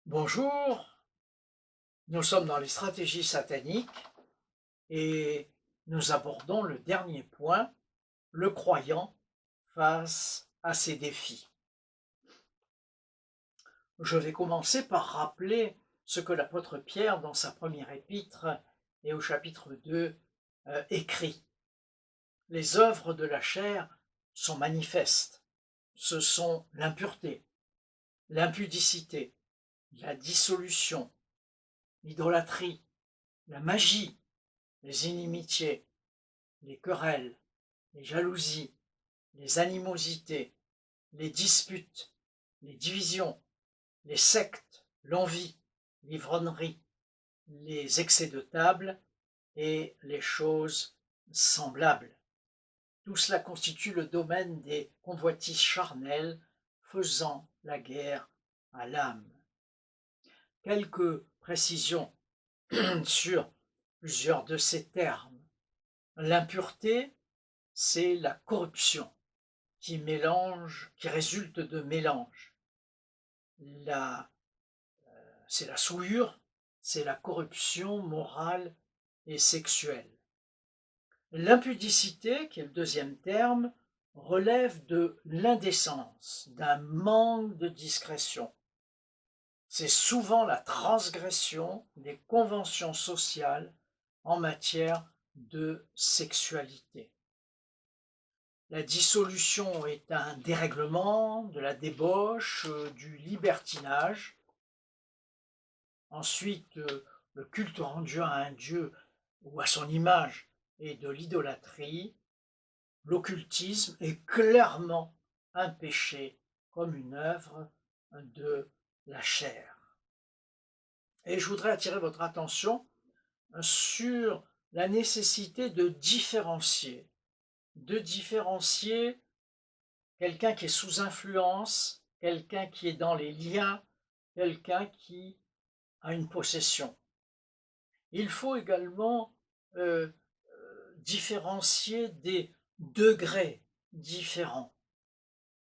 Bonjour, nous sommes dans les stratégies sataniques et nous abordons le dernier point, le croyant face à ces défis. Je vais commencer par rappeler ce que l'apôtre Pierre, dans sa première épître et au chapitre 2, écrit. Les œuvres de la chair sont manifestes. Ce sont l'impureté, l'impudicité, la dissolution, l'idolâtrie, la magie, les inimitiés, les querelles, les jalousies, les animosités, les disputes, les divisions, les sectes, l'envie, l'ivrognerie, les excès de table et les choses semblables. Tout cela constitue le domaine des convoitises charnelles faisant la guerre à l'âme. Quelques précisions sur plusieurs de ces termes. L'impureté, c'est la corruption qui résulte de mélange. C'est la souillure, c'est la corruption morale et sexuelle. L'impudicité, qui est le deuxième terme, relève de l'indécence, d'un manque de discrétion. C'est souvent la transgression des conventions sociales en matière de sexualité. La dissolution est un dérèglement, de la débauche, du libertinage. Ensuite, le culte rendu à un dieu ou à son image est de l'idolâtrie. L'occultisme est clairement un péché comme une œuvre de la chair. Et je voudrais attirer votre attention sur la nécessité de différencier quelqu'un qui est sous influence, quelqu'un qui est dans les liens, quelqu'un qui a une possession. Il faut également différencier des degrés différents.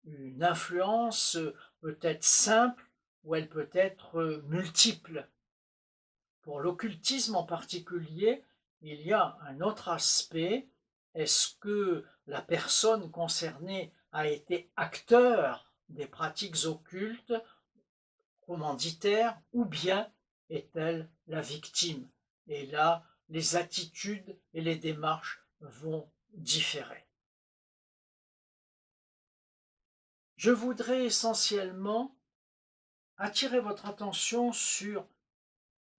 Une influence peut être simple ou elle peut être multiple. Pour l'occultisme en particulier, il y a un autre aspect. Est-ce que la personne concernée a été acteur des pratiques occultes, commanditaire, ou bien est-elle la victime? Et là, les attitudes et les démarches vont différer. Je voudrais essentiellement attirer votre attention sur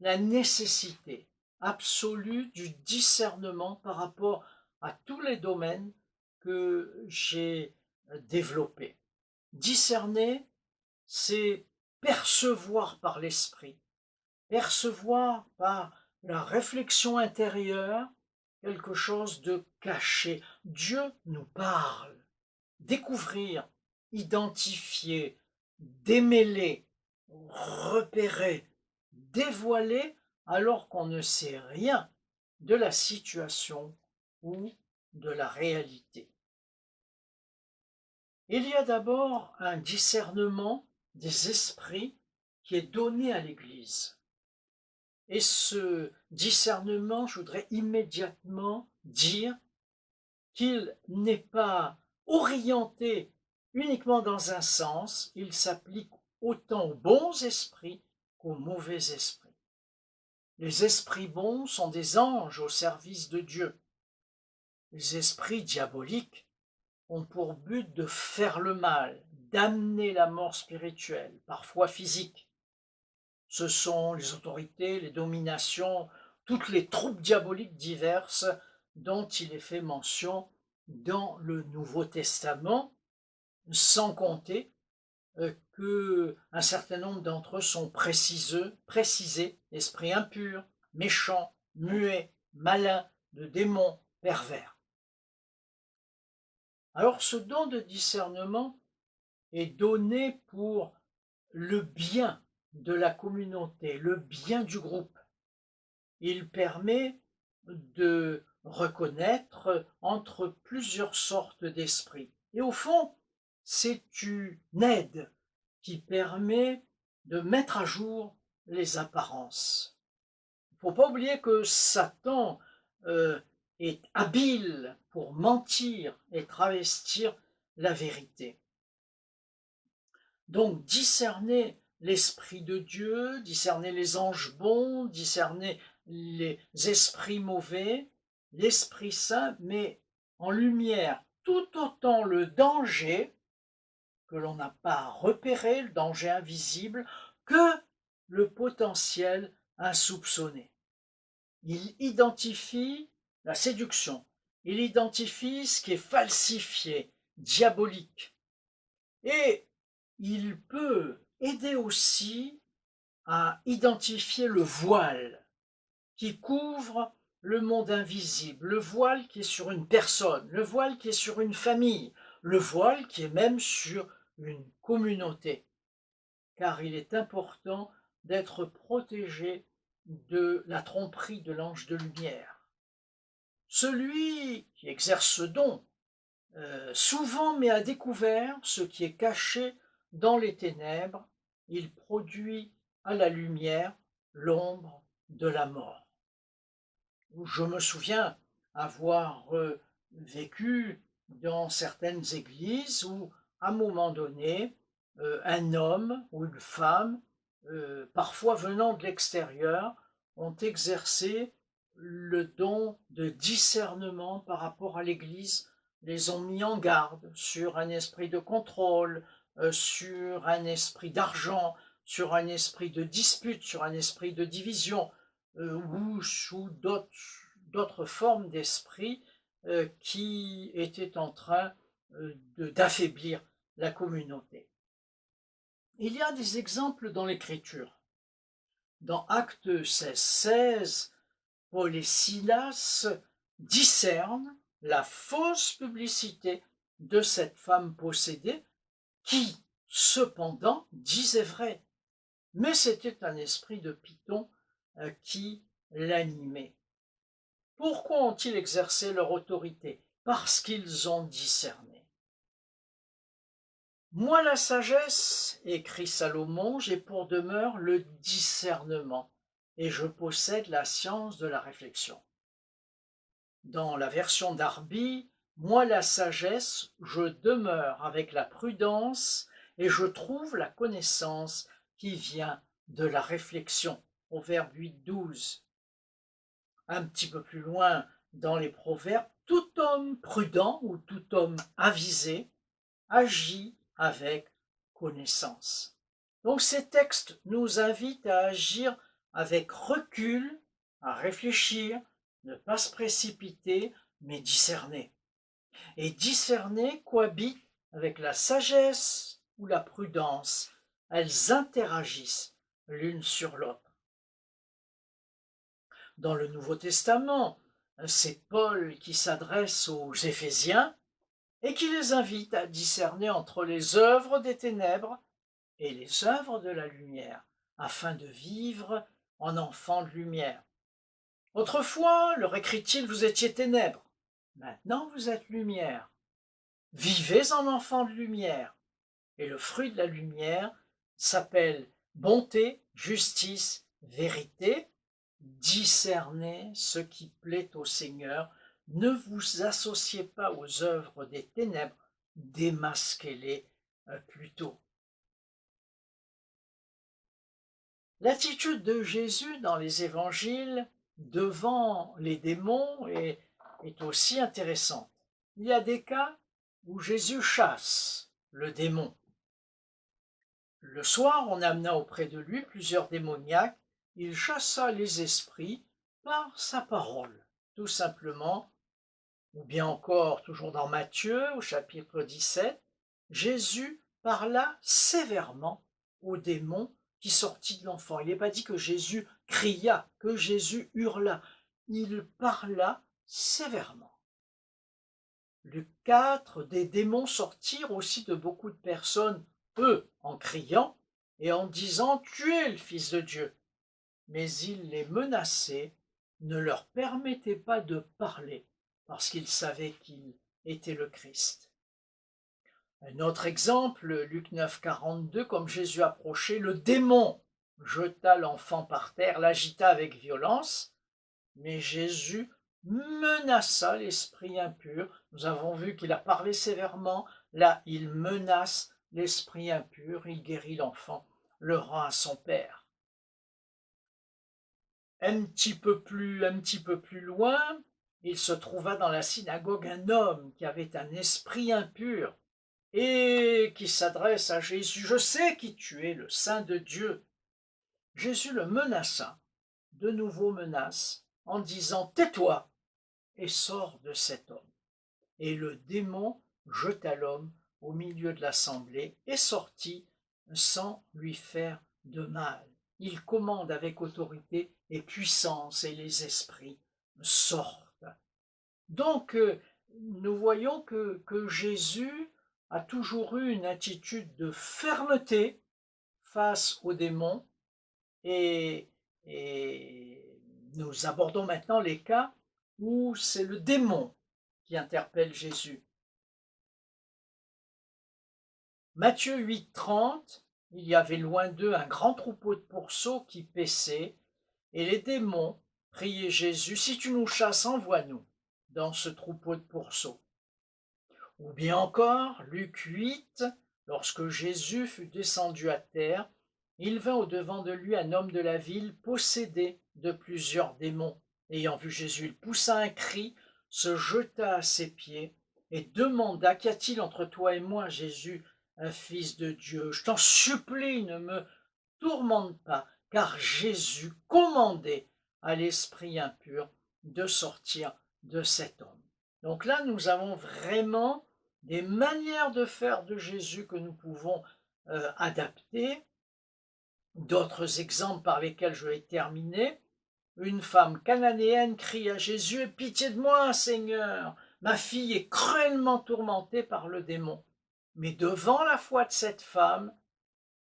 la nécessité absolue du discernement par rapport à tous les domaines que j'ai développés. Discerner, c'est percevoir par l'esprit, percevoir par la réflexion intérieure quelque chose de caché. Dieu nous parle. Découvrir, identifier, démêler, repérer, dévoiler alors qu'on ne sait rien de la situation ou de la réalité. Il y a d'abord un discernement des esprits qui est donné à l'Église. Et ce discernement, je voudrais immédiatement dire qu'il n'est pas orienté uniquement dans un sens, il s'applique autant aux bons esprits qu'aux mauvais esprits. Les esprits bons sont des anges au service de Dieu. Les esprits diaboliques ont pour but de faire le mal, d'amener la mort spirituelle, parfois physique. Ce sont les autorités, les dominations, toutes les troupes diaboliques diverses dont il est fait mention dans le Nouveau Testament, sans compter qu'un certain nombre d'entre eux sont précisés, esprits impurs, méchants, muets, malins, de démons, pervers. Alors ce don de discernement est donné pour le bien de la communauté, le bien du groupe. Il permet de reconnaître entre plusieurs sortes d'esprits. Et au fond, c'est une aide qui permet de mettre à jour les apparences. Il ne faut pas oublier que Satan est habile pour mentir et travestir la vérité. Donc discerner l'Esprit de Dieu, discerner les anges bons, discerner les esprits mauvais, l'Esprit Saint met en lumière tout autant le danger que l'on n'a pas repéré, le danger invisible, que le potentiel insoupçonné. Il identifie la séduction, il identifie ce qui est falsifié, diabolique, et il peut aider aussi à identifier le voile qui couvre le monde invisible, le voile qui est sur une personne, le voile qui est sur une famille, le voile qui est même sur une communauté. Car il est important d'être protégé de la tromperie de l'ange de lumière. Celui qui exerce ce don souvent met à découvert ce qui est caché dans les ténèbres, il produit à la lumière l'ombre de la mort. Je me souviens avoir vécu dans certaines églises où, à un moment donné, un homme ou une femme, parfois venant de l'extérieur, ont exercé le don de discernement par rapport à l'Église, les ont mis en garde sur un esprit de contrôle, sur un esprit d'argent, sur un esprit de dispute, sur un esprit de division, ou sous d'autres formes d'esprit qui étaient en train d'affaiblir la communauté. Il y a des exemples dans l'Écriture. Dans Actes 16:16, Paul et Silas discernent la fausse publicité de cette femme possédée qui, cependant, disait vrai. Mais c'était un esprit de Python qui l'animait. Pourquoi ont-ils exercé leur autorité? Parce qu'ils ont discerné. Moi, la sagesse, écrit Salomon, j'ai pour demeure le discernement, et je possède la science de la réflexion. Dans la version d'Arby, moi, la sagesse, je demeure avec la prudence, et je trouve la connaissance qui vient de la réflexion. Proverbe 8:12. Un petit peu plus loin dans les proverbes, tout homme prudent ou tout homme avisé agit avec connaissance. Donc ces textes nous invitent à agir avec recul, à réfléchir, ne pas se précipiter, mais discerner. Et discerner cohabite avec la sagesse ou la prudence. Elles interagissent l'une sur l'autre. Dans le Nouveau Testament, c'est Paul qui s'adresse aux Éphésiens et qui les invite à discerner entre les œuvres des ténèbres et les œuvres de la lumière, afin de vivre en enfants de lumière. Autrefois, leur écrit-il, vous étiez ténèbres, maintenant vous êtes lumière. Vivez en enfants de lumière. Et le fruit de la lumière s'appelle bonté, justice, vérité. Discernez ce qui plaît au Seigneur. Ne vous associez pas aux œuvres des ténèbres, démasquez-les plutôt. L'attitude de Jésus dans les évangiles devant les démons est aussi intéressante. Il y a des cas où Jésus chasse le démon. Le soir, on amena auprès de lui plusieurs démoniaques. Il chassa les esprits par sa parole, tout simplement. Ou bien encore, toujours dans Matthieu, au chapitre 17, Jésus parla sévèrement aux démons qui sortit de l'enfant. Il n'est pas dit que Jésus cria, que Jésus hurla. Il parla sévèrement. Luc 4, des démons sortirent aussi de beaucoup de personnes, eux, en criant et en disant « Tu es le Fils de Dieu ». Mais il les menaçait, ne leur permettait pas de parler, parce qu'ils savaient qu'il était le Christ. Un autre exemple, Luc 9, 42, comme Jésus approchait, le démon jeta l'enfant par terre, l'agita avec violence, mais Jésus menaça l'esprit impur. Nous avons vu qu'il a parlé sévèrement, là il menace l'esprit impur, il guérit l'enfant, le rend à son père. Un petit peu plus loin, il se trouva dans la synagogue un homme qui avait un esprit impur et qui s'adresse à Jésus. Je sais qui tu es, le Saint de Dieu. Jésus le menaça, de nouveau menace, en disant tais-toi et sors de cet homme. Et le démon jeta l'homme au milieu de l'assemblée et sortit sans lui faire de mal. Il commande avec autorité et puissance et les esprits sortent. Donc, nous voyons que Jésus a toujours eu une attitude de fermeté face aux démons et nous abordons maintenant les cas où c'est le démon qui interpelle Jésus. Matthieu 8, 30, il y avait loin d'eux un grand troupeau de pourceaux qui paissaient, et les démons priaient Jésus, si tu nous chasses, envoie-nous dans ce troupeau de pourceaux. Ou bien encore, Luc 8, lorsque Jésus fut descendu à terre, il vint au-devant de lui un homme de la ville possédé de plusieurs démons. Ayant vu Jésus, il poussa un cri, se jeta à ses pieds et demanda, qu'y a-t-il entre toi et moi, Jésus, un fils de Dieu? Je t'en supplie, ne me tourmente pas, car Jésus commandait à l'esprit impur de sortir de cet homme. Donc là, nous avons vraiment des manières de faire de Jésus que nous pouvons adapter. D'autres exemples par lesquels je vais terminer. Une femme cananéenne crie à Jésus, « Aie pitié de moi, Seigneur, ma fille est cruellement tourmentée par le démon. » Mais devant la foi de cette femme,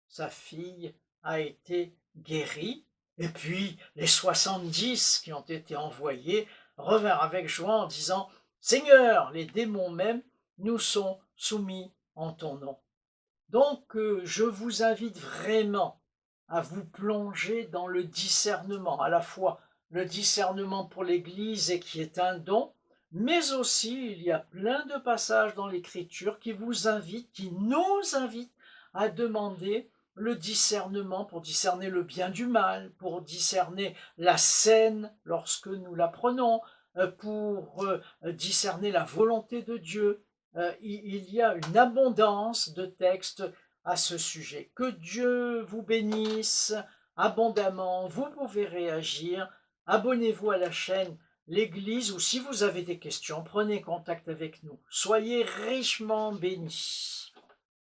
sa fille a été guérie. Et puis les 70 qui ont été envoyés revinrent avec joie en disant, « Seigneur, les démons même nous sont soumis en ton nom. » Donc je vous invite vraiment à vous plonger dans le discernement, à la fois le discernement pour l'Église et qui est un don, mais aussi il y a plein de passages dans l'Écriture qui vous invitent, qui nous invitent à demander le discernement pour discerner le bien du mal, pour discerner la scène lorsque nous la prenons, pour discerner la volonté de Dieu. Il y a une abondance de textes à ce sujet. Que Dieu vous bénisse abondamment. Vous pouvez réagir. Abonnez-vous à la chaîne L'Église ou si vous avez des questions, prenez contact avec nous. Soyez richement bénis.